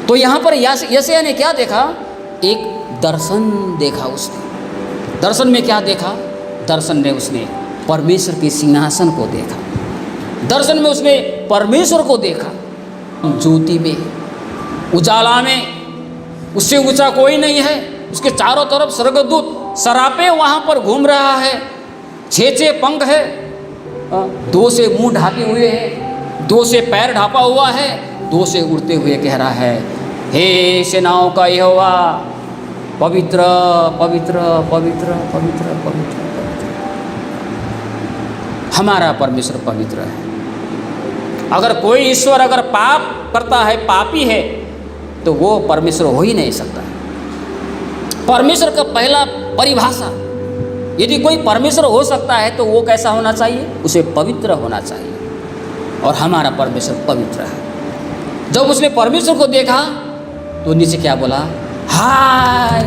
तो यहाँ पर यशायाह ने क्या देखा? एक दर्शन देखा उसने। दर्शन में क्या देखा? दर्शन में उसने परमेश्वर के सिंहासन को देखा। दर्शन में उसने परमेश्वर को देखा। ज्योति में, उजाला में, उससे ऊंचा कोई नहीं है। उसके चारों तरफ स्वर्गदूत सरापे वहाँ पर घूम रहा है। 6 पंख है, 2 से मुंह ढाके हुए है, 2 से पैर ढापा हुआ है, 2 से उड़ते हुए कह रहा है, हे सेनाओं का यहोवा, पवित्र पवित्र पवित्र पवित्र पवित्र पवित्र। हमारा परमेश्वर पवित्र है। अगर कोई ईश्वर अगर पाप करता है, पापी है, तो वो परमेश्वर हो ही नहीं सकता। परमेश्वर का पहला परिभाषा, यदि कोई परमेश्वर हो सकता है तो वो कैसा होना चाहिए? उसे पवित्र होना चाहिए। और हमारा परमेश्वर पवित्र है। जब उसने परमेश्वर को देखा तो नीचे क्या बोला? हाय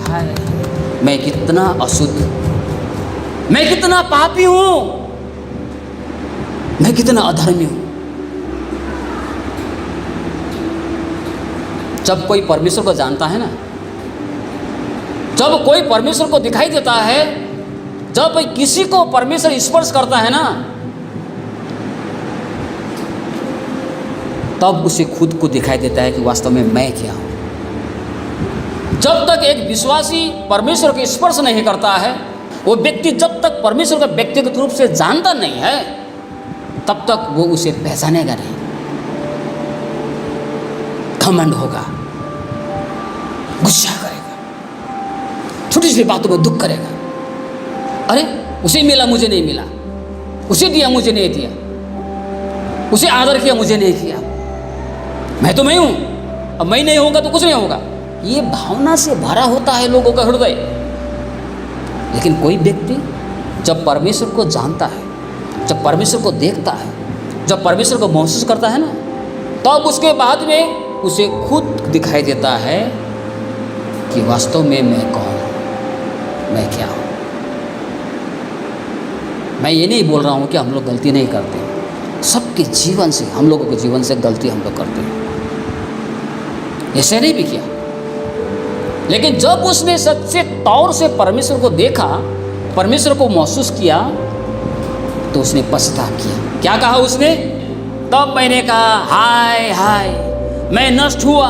हाय, मैं कितना अशुद्ध, मैं कितना पापी हूं, मैं कितना अधर्मी हूं। जब कोई परमेश्वर को जानता है ना, जब कोई परमेश्वर को दिखाई देता है, जब किसी को परमेश्वर स्पर्श करता है ना, तब उसे खुद को दिखाई देता है कि वास्तव में मैं क्या हूं। जब तक एक विश्वासी परमेश्वर को स्पर्श नहीं करता है, वो व्यक्ति जब तक परमेश्वर को व्यक्तिगत रूप से जानता नहीं है, तब तक वो उसे पहचानेगा नहीं। घमंड होगा, गुस्सा करेगा, छोटी सी बातों में दुख करेगा। अरे उसे मिला, मुझे नहीं मिला, उसे दिया, मुझे नहीं दिया, उसे आदर किया, मुझे नहीं किया, मैं तो मैं हूं, अब मैं नहीं होगा तो कुछ नहीं होगा। ये भावना से भरा होता है लोगों का हृदय। लेकिन कोई व्यक्ति जब परमेश्वर को जानता है, जब परमेश्वर को देखता है, जब परमेश्वर को महसूस करता है ना, तब उसके बाद में उसे खुद दिखाई देता है कि वास्तव में मैं कौन हूँ, मैं क्या हूँ। मैं ये नहीं बोल रहा हूँ कि हम लोग गलती नहीं करते। सबके जीवन से, हम लोगों के जीवन से गलती हम लोग करते हैं, ऐसे नहीं भी किया। लेकिन जब उसने सच्चे तौर से परमेश्वर को देखा, परमेश्वर को महसूस किया, तो उसने पछतावा किया। क्या कहा उसने? तब मैंने कहा, हाय हाय, मैं नष्ट हुआ,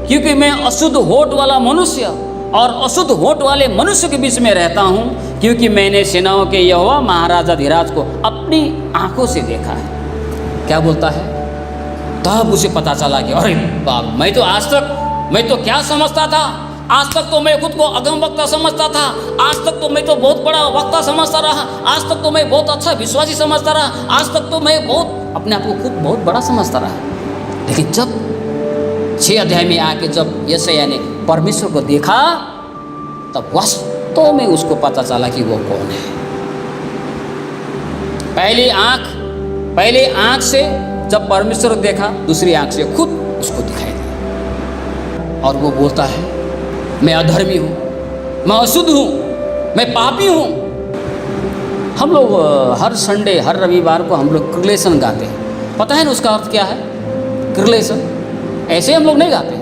क्योंकि मैं अशुद्ध होठ वाला मनुष्य और अशुद्ध होठ वाले मनुष्य के बीच में रहता हूँ, क्योंकि मैंने सेनाओं के यहोवा महाराजा धीराज को अपनी आंखों से देखा है। क्या बोलता है? तब उसे पता चला कि अरे बाप, मैं तो क्या समझता था, आज तक तो मैं खुद को अगम वक्ता समझता था, आज तक तो मैं तो बहुत बड़ा वक्ता समझता रहा, आज तक तो मैं बहुत अच्छा विश्वासी समझता रहा, आज तक तो मैं बहुत अपने आप को खुद बहुत बड़ा समझता रहा। लेकिन जब 6 अध्याय में आके जब यशायाह ने परमेश्वर को देखा, तब वास्तव में उसको पता चला कि वो कौन है। पहली आंख से जब परमेश्वर को देखा, दूसरी आंख से खुद उसको दिखाई दिया। और वो बोलता है, मैं अधर्मी हूँ, मैं अशुद्ध हूँ, मैं पापी हूँ। हम लोग हर संडे, हर रविवार को हम लोग क्रिलेशन गाते हैं। पता है ना उसका अर्थ क्या है? क्रिलेशन ऐसे हम लोग नहीं गाते।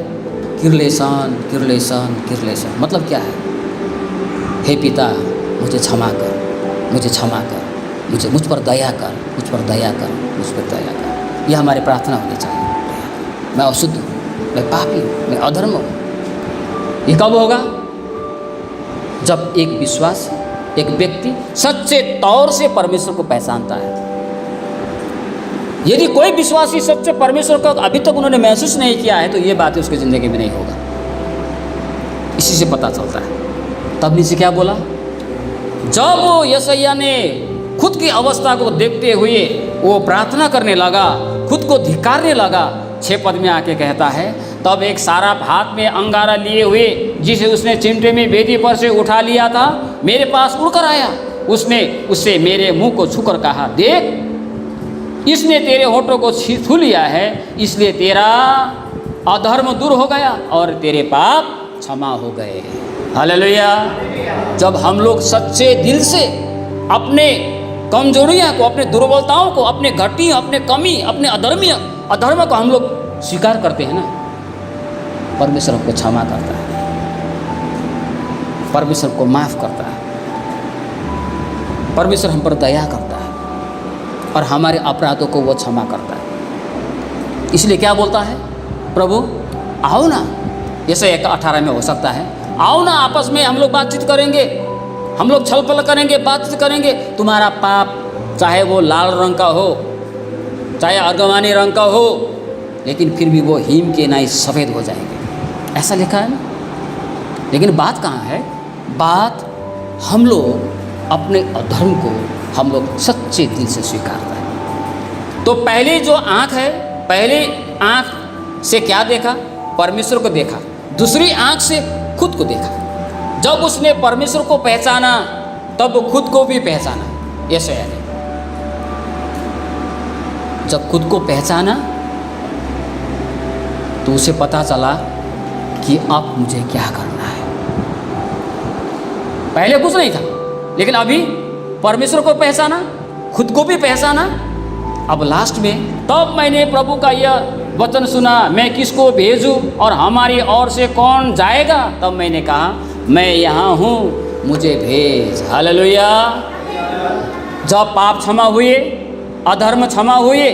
क्रिलेशन क्रिलेशन क्रिलेशन मतलब क्या है? हे पिता, मुझे क्षमा कर, मुझे क्षमा कर, मुझ पर दया कर, मुझ पर दया कर, मुझ पर दया कर। यह हमारी प्रार्थना होनी चाहिए। मैं अशुद्ध हूँ, मैं पापी हूँ, मैं अधर्म हूँ। ये कब होगा? जब एक विश्वास, एक व्यक्ति सच्चे तौर से परमेश्वर को पहचानता है। यदि कोई विश्वासी सच्चे परमेश्वर को अभी तक उन्होंने महसूस नहीं किया है, तो ये बातें उसकी ज़िंदगी में नहीं होगा। इसी से पता चलता है। तब नीचे क्या बोला? जब वो यशायाह ने खुद की अवस्था को देखते हुए वो प्रार्थना करने लगा, खुद को धिक्कारने लगा, 6 पद में आके कहता है, तब एक साराप हाथ में अंगारा लिए हुए, जिसे उसने चिमटे में वेदी पर से उठा लिया था, मेरे पास उड़कर आया। उसने उससे मेरे मुंह को छूकर कहा, देख, इसने तेरे होठों को छू लिया है, इसलिए तेरा अधर्म दूर हो गया और तेरे पाप क्षमा हो गए। हालेलुया। जब हम लोग सच्चे दिल से अपने कमजोरियां को, अपने दुर्बलताओं को, अपने घटी, अपने कमी, अपने अधर्म को हम लोग स्वीकार करते हैं ना, परमेश्वर हमको क्षमा करता है, परमेश्वर को माफ़ करता है, परमेश्वर हम पर दया करता है और हमारे अपराधों को वो क्षमा करता है। इसलिए क्या बोलता है प्रभु, आओ ना, जैसे 1:18 में हो सकता है, आओ ना आपस में हम लोग बातचीत करेंगे, हम लोग छल पल करेंगे, बातचीत करेंगे। तुम्हारा पाप चाहे वो लाल रंग का हो, चाहे अर्गवानी रंग का हो, लेकिन फिर भी वो हिम के नाई सफ़ेद हो जाएंगे, ऐसा लिखा है ना। लेकिन बात कहाँ है? बात हम लोग अपने अधर्म को हम लोग सच्चे दिल से स्वीकारते हैं। तो पहले जो आँख है, पहले आँख से क्या देखा? परमेश्वर को देखा। दूसरी आँख से खुद को देखा। जब उसने परमेश्वर को पहचाना तब खुद को भी पहचाना। यशायाह ने जब खुद को पहचाना तो उसे पता चला कि अब मुझे क्या करना है। पहले कुछ नहीं था, लेकिन अभी परमेश्वर को पहचाना, खुद को भी पहचाना। अब लास्ट में तब मैंने प्रभु का यह वचन सुना, मैं किसको भेजूं और हमारी ओर से कौन जाएगा? तब मैंने कहा, मैं यहाँ हूँ, मुझे भेज। हालेलुया। जब पाप क्षमा हुए, अधर्म क्षमा हुए,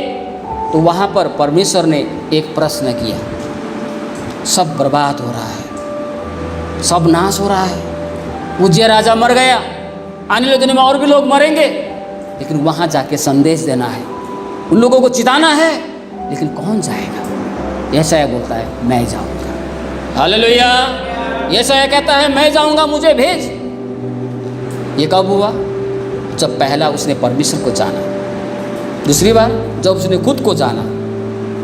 तो वहाँ पर परमेश्वर ने एक प्रश्न किया। सब बर्बाद हो रहा है, सब नाश हो रहा है, उज्जिया राजा मर गया, आने वाले दिनों में और भी लोग मरेंगे, लेकिन वहाँ जाके संदेश देना है, उन लोगों को चिताना है, लेकिन कौन जाएगा? यशायाह बोलता है, मैं जाऊँगा। हालेलुया। यशायाह कहता है, मैं जाऊँगा, मुझे भेज। ये कब हुआ? जब पहला उसने परमेश्वर को जाना, दूसरी बार जब उसने खुद को जाना,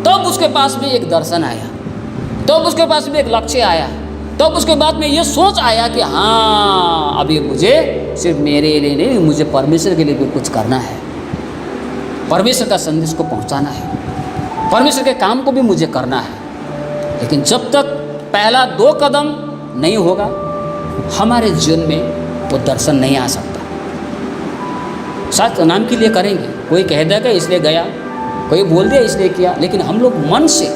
तब उसके पास भी एक दर्शन आया, तब उसके पास भी एक लक्ष्य आया, तब उसके बाद में ये सोच आया कि हाँ, अभी मुझे सिर्फ मेरे लिए नहीं, मुझे परमेश्वर के लिए भी कुछ करना है, परमेश्वर का संदेश को पहुंचाना है, परमेश्वर के काम को भी मुझे करना है। लेकिन जब तक पहला 2 कदम नहीं होगा, हमारे जीवन में वो दर्शन नहीं आ सकता। शायद नाम के लिए करेंगे, कोई कह देगा इसलिए गया, कोई बोल दिया इसलिए किया, लेकिन हम लोग मन से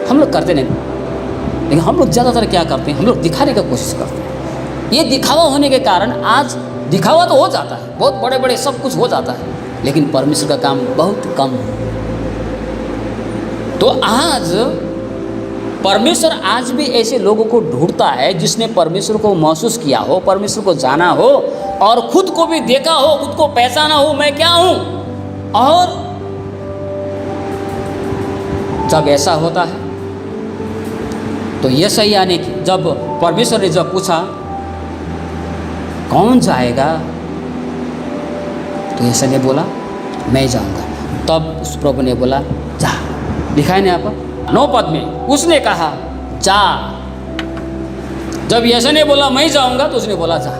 हम लोग करते नहीं। लेकिन हम लोग ज़्यादातर क्या करते हैं? हम लोग दिखाने का कोशिश करते हैं। ये दिखावा होने के कारण आज दिखावा तो हो जाता है, बहुत बड़े बड़े सब कुछ हो जाता है, लेकिन परमेश्वर का काम बहुत कम है। तो आज परमेश्वर आज भी ऐसे लोगों को ढूंढता है जिसने परमेश्वर को महसूस किया हो, परमेश्वर को जाना हो और खुद को भी देखा हो, खुद को पहचाना हो, मैं क्या हूं। और जब ऐसा होता है तो यशायाह ने, जब परमेश्वर ने जब पूछा कौन जाएगा, तो यशायाह ने बोला, मैं जाऊंगा। तब उस प्रभु ने बोला, जा। लिखा है ना यहाँ पर 9 पद में, उसने कहा जा। जब यशायाह ने बोला मैं जाऊंगा, तो उसने बोला जा।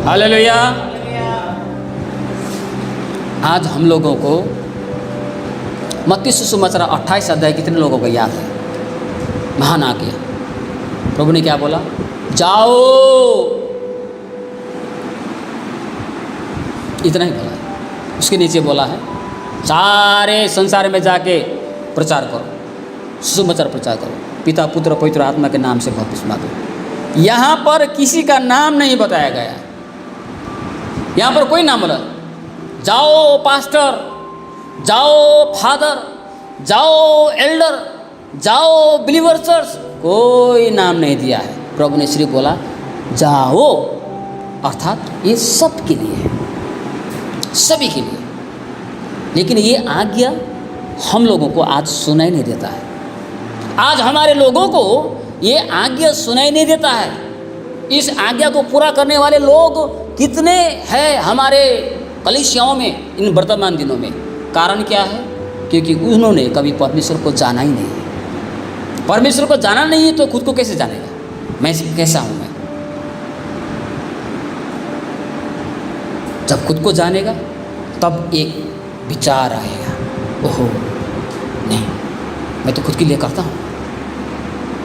हालेलुया। आज हम लोगों को मत्ती सुसमाचार 28 अध्याय कितने लोगों को याद है? महान आज्ञा। प्रभु ने क्या बोला? जाओ। इतना ही बोला है। उसके नीचे बोला है, सारे संसार में जाके प्रचार करो, सुसमाचार प्रचार करो, पिता पुत्र पवित्र आत्मा के नाम से बपतिस्मा दो। यहाँ पर किसी का नाम नहीं बताया गया, यहाँ पर कोई नाम बोला, जाओ पास्टर, जाओ फादर, जाओ एल्डर, जाओ बिलीवर चर्च, कोई नाम नहीं दिया है। प्रभु ने सिर्फ बोला जाओ, अर्थात ये सब के लिए है, सभी के लिए। लेकिन ये आज्ञा हम लोगों को आज सुनाई नहीं देता है। आज हमारे लोगों को ये आज्ञा सुनाई नहीं देता है। इस आज्ञा को पूरा करने वाले लोग कितने हैं हमारे कलीसियाओं में इन वर्तमान दिनों में? कारण क्या है? क्योंकि उन्होंने कभी परमेश्वर को जाना ही नहीं है। परमेश्वर को जाना नहीं है तो खुद को कैसे जानेगा? मैं कैसा हूँ? मैं जब खुद को जानेगा तब एक विचार आएगा, ओहो नहीं, मैं तो खुद के लिए करता हूँ,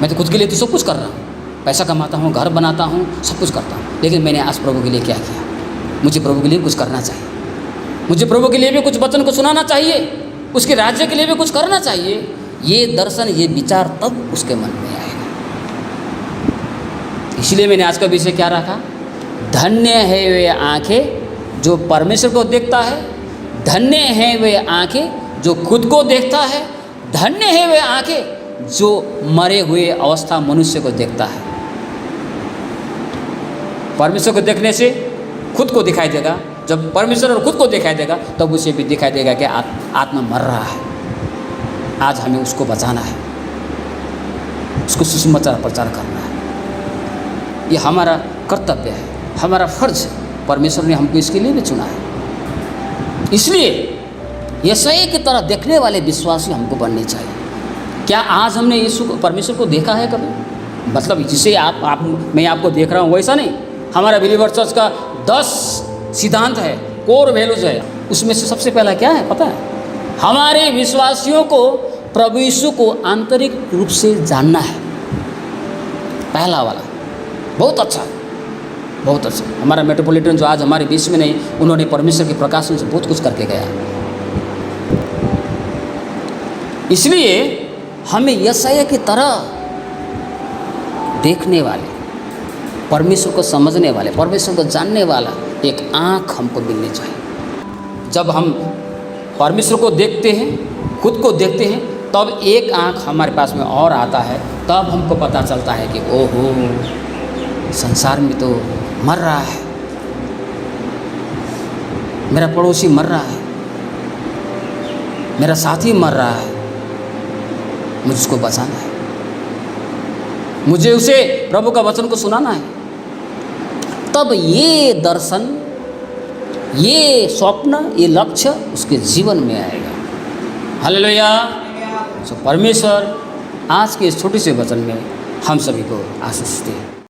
मैं तो खुद के लिए तो सब कुछ कर रहा हूँ, पैसा कमाता हूँ, घर बनाता हूँ, सब कुछ करता हूँ, लेकिन मैंने आज प्रभु के लिए क्या किया? मुझे प्रभु के लिए कुछ करना चाहिए, मुझे प्रभु के लिए भी कुछ वचन को सुनाना चाहिए, उसके राज्य के लिए भी कुछ करना चाहिए। ये दर्शन, ये विचार तब उसके मन में आएगा। इसलिए मैंने आज का विषय क्या रखा? धन्य है वे आंखें जो परमेश्वर को देखता है, धन्य है वे आंखें जो खुद को देखता है, धन्य है वे आंखें जो मरे हुए अवस्था मनुष्य को देखता है। परमेश्वर को देखने से खुद को दिखाई देगा। जब परमेश्वर और खुद को दिखाई देगा तब उसे भी दिखाई देगा कि आत्मा मर रहा है। आज हमें उसको बचाना है, उसको सुसमाचार प्रचार करना है। ये हमारा कर्तव्य है, हमारा फर्ज है। परमेश्वर ने हमको इसके लिए भी चुना है। इसलिए यशायाह की तरह देखने वाले विश्वासी हमको बनने चाहिए। क्या आज हमने यीशु परमेश्वर को देखा है कभी? मतलब जिसे मैं आपको देख रहा हूँ वैसा नहीं। हमारा बिलीवर चर्च का 10 सिद्धांत है, कोर वैल्यूज है। उसमें से सबसे पहला क्या है पता है? हमारे विश्वासियों को प्रभु यीशु को आंतरिक रूप से जानना है। पहला वाला बहुत अच्छा है, बहुत अच्छा। हमारा मेट्रोपॉलिटन जो आज हमारे बीच में नहीं, उन्होंने परमेश्वर के प्रकाशन से बहुत कुछ करके गया। इसलिए हमें यशायाह की तरह देखने वाले, परमेश्वर को समझने वाले, परमेश्वर को जानने वाला एक आँख हमको मिलनी चाहिए। जब हम परमेश्वर को देखते हैं, खुद को देखते हैं, तब एक आँख हमारे पास में और आता है। तब हमको पता चलता है कि ओहो, संसार में तो मर रहा है, मेरा पड़ोसी मर रहा है, मेरा साथी मर रहा है, मुझे उसको बचाना है, मुझे उसे प्रभु का वचन को सुनाना है। तब ये दर्शन, ये स्वप्न, ये लक्ष्य उसके जीवन में आएगा। हालेलुया। सो परमेश्वर आज के इस छोटे से वचन में हम सभी को आशीष दे।